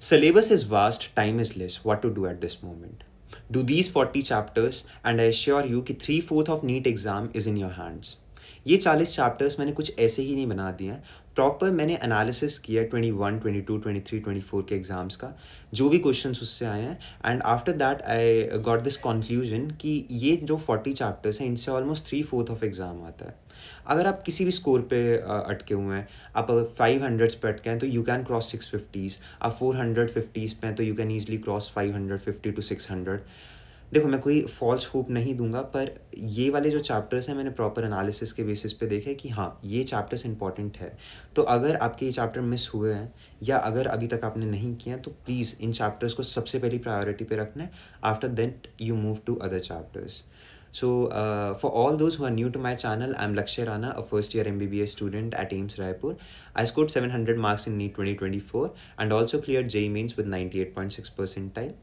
Syllabus is vast, time is less. What to do at this moment? Do these 40 chapters, and I assure you कि 3/4 of NEET exam is in your hands. ये 40 chapters मैंने कुछ ऐसे ही नहीं बना दिए हैं. प्रॉपर मैंने एनालिसिस किया 21, 22, 23, 24 के एग्ज़ाम्स का, जो भी क्वेश्चंस उससे आए हैं. And after that I got this conclusion कि ये जो 40 चैप्टर्स हैं इनसे ऑलमोस्ट 3/4 ऑफ एग्ज़ाम आता है. अगर आप किसी भी स्कोर पे अटके हुए हैं, आप 500s पे अटके हैं तो यू कैन क्रॉस 650s. आप 450s पे हैं तो you can easily cross 550 to 600. देखो, मैं कोई फॉल्स होप नहीं दूंगा, पर ये वाले जो चैप्टर्स हैं मैंने प्रॉपर एनालिसिस के बेसिस पे देखे कि हाँ, ये चैप्टर्स इंपॉर्टेंट है. तो अगर आपके ये चैप्टर मिस हुए हैं या अगर अभी तक आपने नहीं किया तो प्लीज़ इन चैप्टर्स को सबसे पहली प्रायोरिटी पे रखना है. After that you move to other chapters. So, for all those who are new to my channel, I'm Lakshya Rana, a first year MBBS student at AIIMS Raipur. I scored 700 marks in NEET 2024 and also cleared JEE Mains with 98.6 percentile.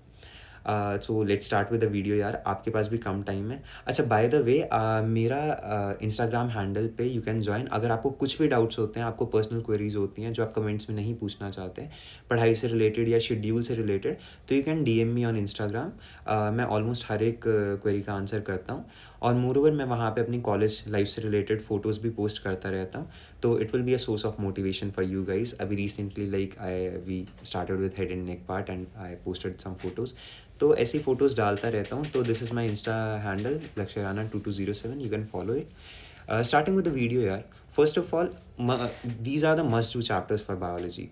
So let's start with the video यार. आपके पास भी कम time है. अच्छा, by the way, मेरा Instagram handle पे you can join. अगर आपको कुछ भी डाउट्स होते हैं, आपको पर्सनल क्वेरीज होती हैं जो आप कमेंट्स में नहीं पूछना चाहते, पढ़ाई से रिलेटेड या शेड्यूल से रिलेटेड, तो you can DM me on Instagram. मैं ऑलमोस्ट हर एक क्वेरी का आंसर करता हूँ. और मोरओवर मैं वहाँ पे अपनी कॉलेज लाइफ से रिलेटेड फ़ोटोज़ भी पोस्ट करता रहता हूँ. तो it will be a source of motivation for you guys. अभी recently we started with head and neck part and I posted some photos. तो ऐसी फ़ोटोज़ डालता रहता हूँ. तो this is my insta handle Lakshya Rana 2207. You can follow it. Starting with the video यार. First of all, these are the must do chapters for biology.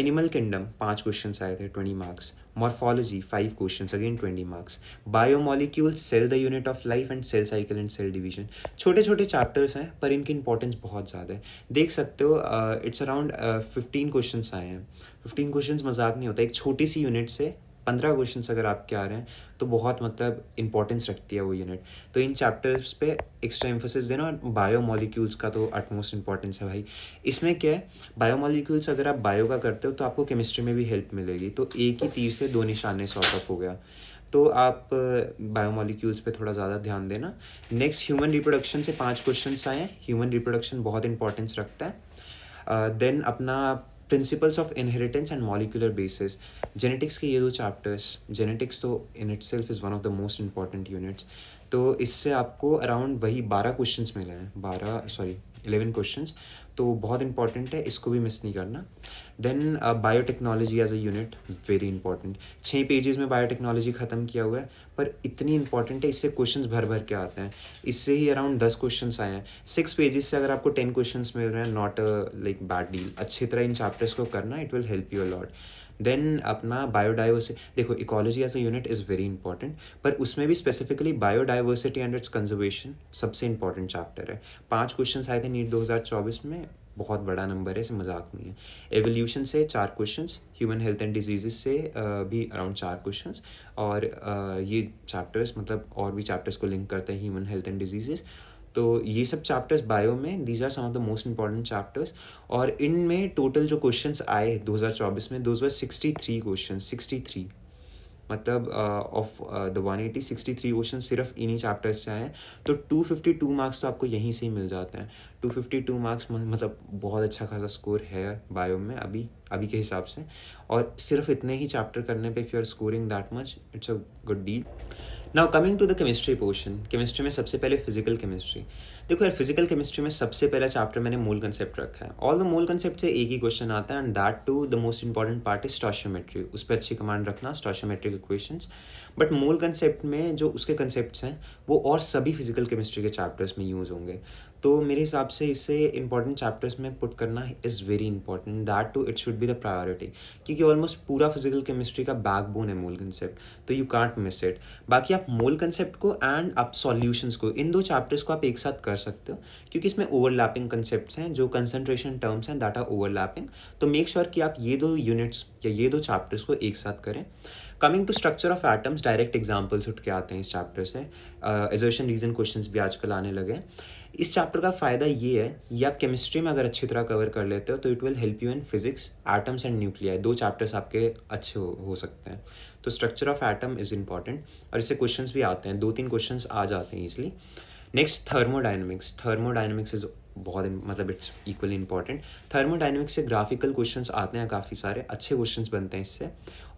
Animal Kingdom 5 questions आए थे, 20 marks. Morphology 5 questions, again 20 marks. Biomolecules, Cell the Unit of Life and Cell Cycle and Cell Division. छोटे छोटे chapters हैं पर इनकी importance बहुत ज़्यादा है. देख सकते हो, इट्स अराउंड 15 क्वेश्चंस आए हैं. 15 क्वेश्चंस मजाक नहीं होता. एक छोटी सी यूनिट से 15 क्वेश्चंस अगर आपके आ रहे हैं तो बहुत मतलब इंपॉर्टेंस रखती है वो यूनिट. तो इन चैप्टर्स पे एक्स्ट्रा एम्फोसिस देना. और बायोमोलिक्यूल्स का तो अटमोस्ट इंपॉर्टेंस है भाई. इसमें क्या है, बायोमोलिक्यूल्स अगर आप बायो का करते हो तो आपको केमिस्ट्री में भी हेल्प मिलेगी. तो एक ही तीर से दो निशाने सॉर्ट ऑफ हो गया. तो आप बायोमोलिक्यूल्स पे थोड़ा ज़्यादा ध्यान देना. नेक्स्ट, ह्यूमन रिप्रोडक्शन से 5 क्वेश्चंस आए हैं. ह्यूमन रिप्रोडक्शन बहुत इंपॉर्टेंस रखता है. देन अपना principles of inheritance and molecular basis. Genetics के ये दो चैप्टर्स, जेनेटिक्स तो in it self is one of the most important units. तो इससे आपको अराउंड वही 12 क्वेश्चंस मिले हैं. 11 क्वेश्चंस. तो बहुत इंपॉर्टेंट है, इसको भी मिस नहीं करना. Then biotechnology as a unit, very important. 6 pages में बायोटेक्नोलॉजी ख़त्म किया हुआ है, पर इतनी इंपॉर्टेंट है, इससे क्वेश्चंस भर भर के आते हैं. इससे ही अराउंड 10 क्वेश्चंस आए हैं. 6 पेजेस से अगर आपको 10 क्वेश्चंस मिल रहे हैं, नॉट लाइक बैड डील. अच्छी तरह इन चैप्टर्स को करना, it will help you a lot. Then अपना बायोडाइवर्सिटी. देखो, ecology as a unit is very important, पर उसमें भी specifically biodiversity and its conservation सबसे इंपॉर्टेंट चैप्टर है. 5 क्वेश्चन आए थे नीट 2024 में, बहुत बड़ा नंबर है, इसे मजाक नहीं है. एवोल्यूशन से 4 questions. Human health and disease से भी अराउंड 4 क्वेश्चंस. और ये चैप्टर्स मतलब और भी चैप्टर्स को लिंक करते हैं, ह्यूमन हेल्थ एंड डिजीज़. तो ये सब चैप्टर्स बायो में, these are some of the most important chapters. और इनमें टोटल जो क्वेश्चंस आए 2024 में, दोज वर 63 क्वेश्चन. 63 मतलब ऑफ द 180, 63 क्वेश्चन सिर्फ इन्हीं चैप्टर्स से आए हैं. तो 252 मार्क्स तो आपको यहीं से ही मिल जाते हैं. 252 मार्क्स मतलब बहुत अच्छा खासा स्कोर है बायो में अभी के हिसाब से. और सिर्फ इतने ही चैप्टर करने पे if you are scoring that much, it's a good deal. Now coming to the chemistry portion. Chemistry में सबसे पहले फिजिकल केमिस्ट्री. देखो यार, फिजिकल केमिस्ट्री में सबसे पहला चैप्टर मैंने मोल कंसेप्ट रखा है. ऑल द मोल कंसेप्ट से एक ही क्वेश्चन आता है, and that too the most important part is stoichiometry. उस पर अच्छी कमांड रखना, stoichiometric equations. But mole concept में जो उसके कंसेप्ट्स हैं वो और सभी फिजिकल केमिस्ट्री के चैप्टर्स में यूज़ होंगे. तो मेरे हिसाब से इसे इंपॉर्टेंट चैप्टर्स में पुट करना is very important. That too it should be the priority, क्योंकि ऑलमोस्ट पूरा फिजिकल केमिस्ट्री का बैकबोन है मोल कंसेप्ट. तो यू कांट मिस इट. बाकी आप मोल कंसेप्ट को एंड आप सॉल्यूशंस को, इन दो चैप्टर्स को आप एक साथ कर सकते हो, क्योंकि इसमें ओवरलैपिंग कंसेप्ट्स हैं. जो कंसंट्रेशन टर्म्स हैं दैट आर ओवरलैपिंग. तो मेक श्योर कि आप ये दो यूनिट्स या ये दो चैप्टर्स को एक साथ करें. Coming to structure of atoms, direct examples उठ के आते हैं इस चैप्टर से. असर्शन रीजन क्वेश्चंस भी आजकल आने लगे हैं. इस चैप्टर का फ़ायदा ये है, ये आप केमिस्ट्री में अगर अच्छी तरह कवर कर लेते हो तो it will help you in physics. Atoms and nuclei, दो चैप्टर्स आपके अच्छे हो सकते हैं. तो structure of atom is important, और इससे क्वेश्चंस भी आते हैं. 2-3 क्वेश्चंस आ जाते हैं easily. Next, thermodynamics. Thermodynamics is बहुत मतलब इट्स इक्वली इंपॉर्टेंट। थर्मोडाइनमिक्स से ग्राफिकल क्वेश्चंस आते हैं काफ़ी सारे, अच्छे क्वेश्चंस बनते हैं इससे।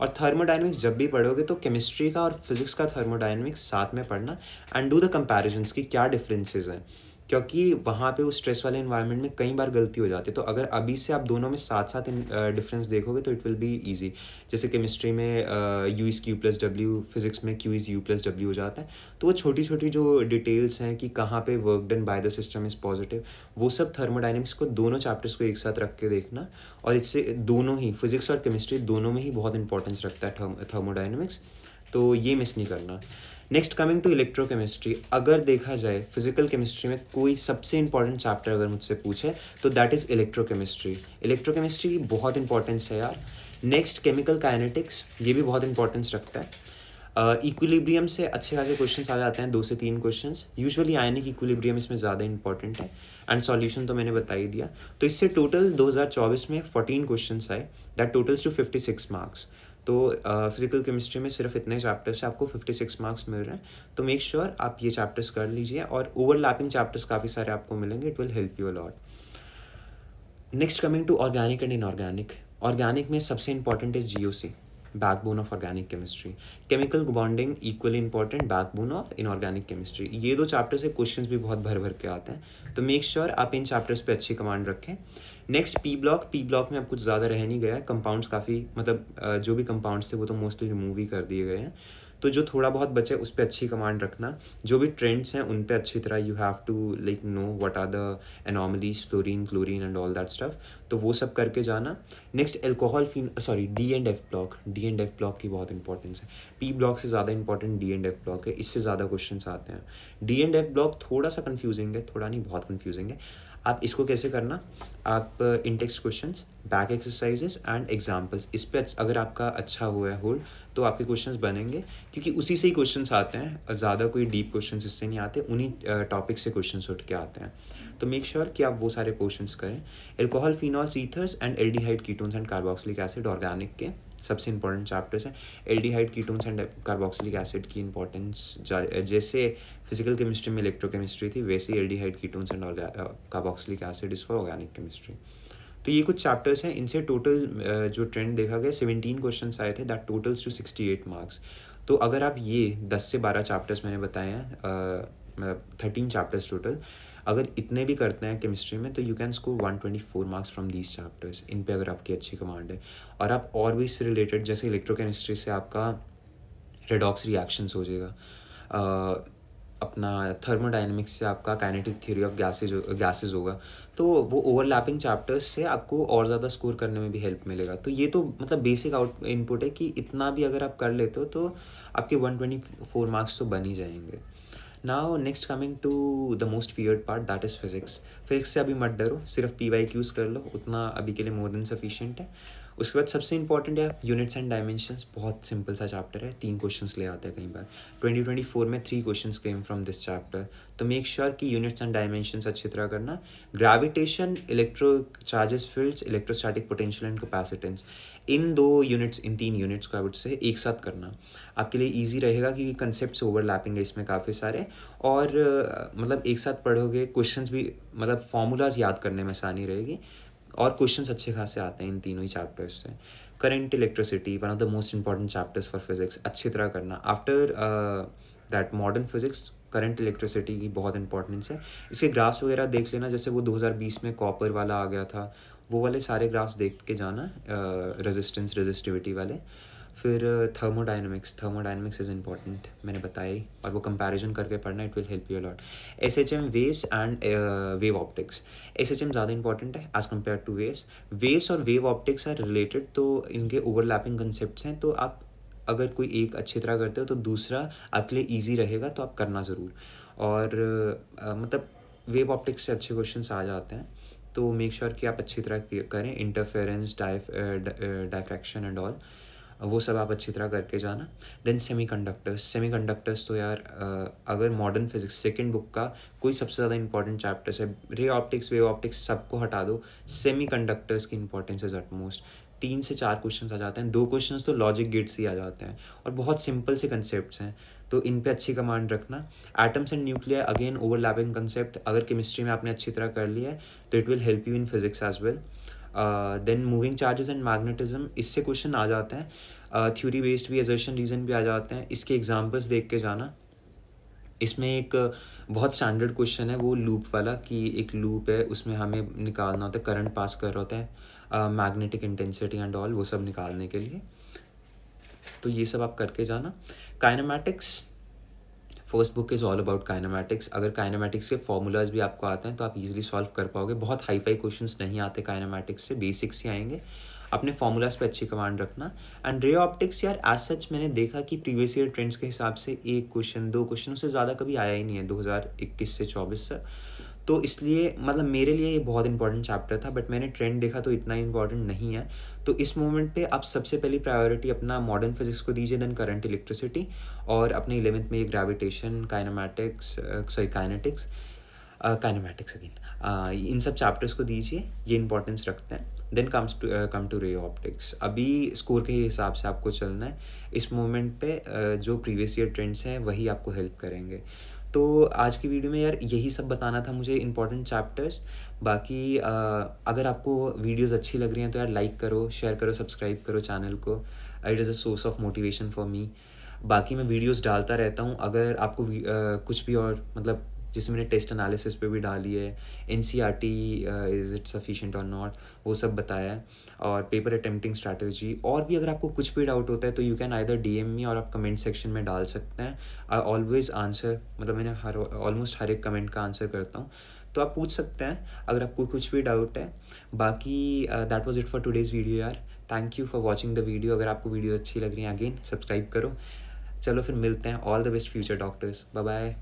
और थर्मोडाइनमिक्स जब भी पढ़ोगे तो केमिस्ट्री का और फिजिक्स का थर्मोडाइनमिक्स साथ में पढ़ना, एंड डू द कंपैरिजन्स कि क्या डिफरेंसेस हैं, क्योंकि वहाँ पे उस स्ट्रेस वाले इन्वायरमेंट में कई बार गलती हो जाती है। तो अगर अभी से आप दोनों में साथ साथ डिफरेंस देखोगे तो इट विल बी ईजी। जैसे केमिस्ट्री में U is Q plus W, physics में Q is U plus W हो जाता है। तो वो छोटी छोटी जो डिटेल्स हैं कि कहाँ पे work done by the system is positive, वो सब थर्मोडाइनमिक्स को दोनों चैप्टर्स को एक साथ रख के देखना। और इससे दोनों ही फिजिक्स और केमिस्ट्री दोनों में ही बहुत इंपॉर्टेंस रखता है थर्मोडाइनमिक्स, तो ये मिस नहीं करना। नेक्स्ट कमिंग टू इलेक्ट्रोकेमिस्ट्री, अगर देखा जाए फिजिकल केमिस्ट्री में कोई सबसे इंपॉर्टेंट चैप्टर अगर मुझसे पूछे तो दैट इज़ इलेक्ट्रोकेमिस्ट्री। इलेक्ट्रोकेमिस्ट्री की बहुत इंपॉर्टेंस है यार। नेक्स्ट केमिकल काइनेटिक्स, ये भी बहुत इंपॉर्टेंस रखता है। इक्विलिब्रियम से अच्छे खासे क्वेश्चंस आ जाते हैं, 2 से 3 क्वेश्चंस। यूजुअली आयनिक इक्विलिब्रियम इसमें ज़्यादा इंपॉर्टेंट है, एंड सॉल्यूशन तो मैंने बता ही दिया। तो इससे टोटल 2024 में 14 क्वेश्चंस आए, दैट टोटल्स टू 56 मार्क्स। तो फिजिकल केमिस्ट्री में सिर्फ इतने चैप्टर्स से आपको 56 मार्क्स मिल रहे हैं। तो मेक श्योर आप ये चैप्टर्स कर लीजिए, और ओवरलैपिंग चैप्टर्स काफ़ी सारे आपको मिलेंगे, it will help you a lot. Next coming to organic and inorganic. Organic में सबसे important is GOC, backbone of organic chemistry. Chemical bonding equally important, backbone of inorganic chemistry. ये 2 चैप्टर से क्वेश्चंस भी बहुत भर भर के आते हैं, तो मेक श्योर आप इन चैप्टर्स पे अच्छी कमांड रखें। Next P block. P block में अब कुछ ज़्यादा रह नहीं गया है, कंपाउंड्स काफ़ी मतलब जो भी कंपाउंड्स थे वो तो मोस्टली रिमूव ही कर दिए गए हैं। तो जो थोड़ा बहुत बचे उस पर अच्छी कमांड रखना। जो भी ट्रेंड्स हैं उन पे अच्छी तरह you have to like know what are the anomalies, fluorine, chlorine and all that stuff, तो वो सब करके जाना। Next alcohol D and F block. D and F block की बहुत इंपॉर्टेंस है, पी ब्लॉक से ज़्यादा important D and F block है, इससे ज़्यादा क्वेश्चन आते हैं। डी एंड एफ ब्लॉक थोड़ा सा कन्फ्यूजिंग है, थोड़ा नहीं बहुत कन्फ्यूजिंग है। आप इसको कैसे करना, आप in-text questions, back exercises and examples, इस पर अगर आपका अच्छा हुआ है होल्ड तो आपके क्वेश्चंस बनेंगे, क्योंकि उसी से ही क्वेश्चंस आते हैं, ज़्यादा कोई डीप क्वेश्चंस इससे नहीं आते, उन्हीं टॉपिक से क्वेश्चंस उठ के आते हैं। तो मेक श्योर कि आप वो सारे पोर्शंस करें। Alcohol, phenols, ethers and aldehyde, ketones and carboxylic acid organic के सबसे इंपॉर्टेंट चैप्टर्स हैं। Aldehyde, ketones and carboxylic acid की इंपॉर्टेंस जैसे फिजिकल केमिस्ट्री में इलेक्ट्रोकेमिस्ट्री थी, वैसे ही aldehyde, ketones and carboxylic acid is for organic chemistry. तो ये कुछ चैप्टर्स हैं, इनसे टोटल जो ट्रेंड देखा गया 17 क्वेश्चंस आए थे, दैट टोटल्स टू 68 मार्क्स। तो अगर आप ये 10 से 12 चैप्टर्स मैंने बताए हैं, 13 चैप्टर्स टोटल, अगर इतने भी करते हैं केमिस्ट्री में तो you can score 124 marks from these chapters, इन पे अगर आपकी अच्छी कमांड है। और आप और भी इससे रिलेटेड, जैसे इलेक्ट्रोकेमिस्ट्री से आपका रेडॉक्स रिएक्शंस हो जाएगा, अपना थर्मोडाइनमिक्स से आपका काइनेटिक थ्योरी ऑफ गैसेज होगा, तो वो ओवरलैपिंग चैप्टर्स से आपको और ज़्यादा स्कोर करने में भी हेल्प मिलेगा। तो ये तो मतलब बेसिक इनपुट है कि इतना भी अगर आप कर लेते हो तो आपके 124 मार्क्स तो बन ही जाएंगे। Now next coming to the most feared part, that is physics. Physics से अभी मत डरो, सिर्फ PYQs कर लो, उतना अभी के लिए मोर देन सफिशिएंट है। उसके बाद सबसे इंपॉर्टेंट है यूनिट्स एंड डायमेंशंस, बहुत सिंपल सा चैप्टर है, 3 क्वेश्चंस ले आते हैं कई बार। 2024 में 3 questions came from this chapter, तो मेक श्योर कि यूनिट्स एंड डायमेंशंस अच्छी तरह करना। Gravitation, electro charges, fields, electrostatic potential and capacitance, in 3 units को आई वुड से एक साथ करना, आपके लिए ईजी रहेगा कि कंसेप्ट ओवरलैपिंग है इसमें काफ़ी सारे। और मतलब एक साथ पढ़ोगे, क्वेश्चंस भी मतलब फॉर्मूलाज याद करने में आसानी रहेगी, और क्वेश्चंस अच्छे खासे आते हैं इन तीनों ही चैप्टर्स से। Current electricity, one of the most important chapters for physics, अच्छी तरह करना। After that modern physics, current electricity की बहुत इंपॉर्टेंस है। इसके ग्राफ्स वगैरह देख लेना, जैसे वो 2020 में कॉपर वाला आ गया था, वो वाले सारे ग्राफ्स देख के जाना, रेजिस्टेंस, रेजिस्टिविटी वाले। फिर थर्मोडाइनमिक्स इज़ इंपॉर्टेंट, मैंने बताया ही, और वो कंपैरिजन करके पढ़ना, it will help you allot. SHM, waves and wave optics. SHM ज़्यादा इंपॉर्टेंट है as compare two waves. Waves और वेव ऑप्टिक्स आर रिलेटेड, तो इनके ओवरलैपिंग कंसेप्ट्स हैं, तो आप अगर कोई एक अच्छी तरह करते हो तो दूसरा आपके लिए ईजी रहेगा, तो आप करना ज़रूर। और मतलब वेव ऑप्टिक्स से अच्छे क्वेश्चंस आ जाते हैं, तो मेक श्योर कि आप अच्छी तरह करें। इंटरफेरेंस, डायफ्रैक्शन एंड ऑल, वो सब आप अच्छी तरह करके जाना। देन सेमीकंडक्टर्स तो यार अगर मॉडर्न फिजिक्स सेकंड बुक का कोई सबसे ज़्यादा इंपॉर्टेंट चैप्टर्स है, रे ऑप्टिक्स, वेव ऑप्टिक्स सबको हटा दो, सेमीकंडक्टर्स की इंपॉर्टेंस इज अटमोस्ट। 3 से 4 क्वेश्चन आ जाते हैं, 2 क्वेश्चन तो लॉजिक गेट से ही आ जाते हैं, और बहुत सिंपल से कंसेप्ट हैं, तो इन पे अच्छी कमांड रखना। Atoms and nuclear again overlapping concept, अगर केमिस्ट्री में आपने अच्छी तरह कर लिया है तो it will help you in physics as well. Then moving charges and magnetism, इससे क्वेश्चन आ जाते हैं, थ्योरी बेस्ड भी, असर्शन रीजन भी आ जाते हैं। इसके एग्जांपल्स देख के जाना। इसमें एक बहुत स्टैंडर्ड क्वेश्चन है वो लूप वाला, कि एक लूप है उसमें हमें निकालना होता है, करंट पास कर रहा होता है, मैग्नेटिक इंटेंसिटी एंड ऑल, वो सब निकालने के लिए। तो ये सब आप करके जाना। Kinematics, first book is all about kinematics. अगर काइनेमैटिक्स के फॉर्मूलाज भी आपको आते हैं तो आप इजीली सॉल्व कर पाओगे। बहुत हाई फाई क्वेश्चंस नहीं आते काइनेमैटिक्स से, बेसिक्स ही आएंगे। अपने फॉर्मूलाज पे अच्छी कमांड रखना। एंड रे ऑप्टिक्स यार एज सच मैंने देखा कि प्रीवियस ईयर ट्रेंड्स के हिसाब से एक क्वेश्चन 2 क्वेश्चन उससे ज़्यादा कभी आया ही नहीं है 2021 से 24 से। तो इसलिए मतलब मेरे लिए ये बहुत इंपॉर्टेंट चैप्टर था, बट मैंने ट्रेंड देखा तो इतना इंपॉर्टेंट नहीं है। तो इस मोमेंट पे आप सबसे पहली प्रायोरिटी अपना मॉडर्न फिजिक्स को दीजिए, देन करंट इलेक्ट्रिसिटी, और अपने 11th में ये gravitation, kinematics, kinetics, kinematics again, इन सब चैप्टर्स को दीजिए, ये इंपॉर्टेंस रखते हैं। Then come to ray optics. अभी स्कोर के हिसाब से आपको चलना है। इस मोमेंट पे जो प्रीवियस ईयर ट्रेंड्स हैं वही आपको हेल्प करेंगे। तो आज की वीडियो में यार यही सब बताना था मुझे, इंपॉर्टेंट चैप्टर्स। बाकी अगर आपको वीडियोस अच्छी लग रही हैं तो यार लाइक करो, शेयर करो, सब्सक्राइब करो चैनल को। It is a source of motivation for me. बाकी मैं वीडियोस डालता रहता हूँ। अगर आपको कुछ भी और मतलब जैसे मैंने टेस्ट एनालिसिस पे भी डाली है, NCERT इज़ इट सफिशिएंट और नॉट, वो सब बताया है, और पेपर अटेम्प्टिंग स्ट्रैटेजी। और भी अगर आपको कुछ भी डाउट होता है तो यू कैन आइदर DM मी, और आप कमेंट सेक्शन में डाल सकते हैं। आई ऑलवेज आंसर, मतलब मैंने ऑलमोस्ट हर एक कमेंट का आंसर करता हूँ, तो आप पूछ सकते हैं अगर आपको कुछ भी डाउट है। बाकी that was it for today's video यार। Thank you for watching the video. अगर आपको वीडियो अच्छी लग रही है अगेन सब्सक्राइब करो। चलो फिर मिलते हैं। All the best future doctors. Bye bye.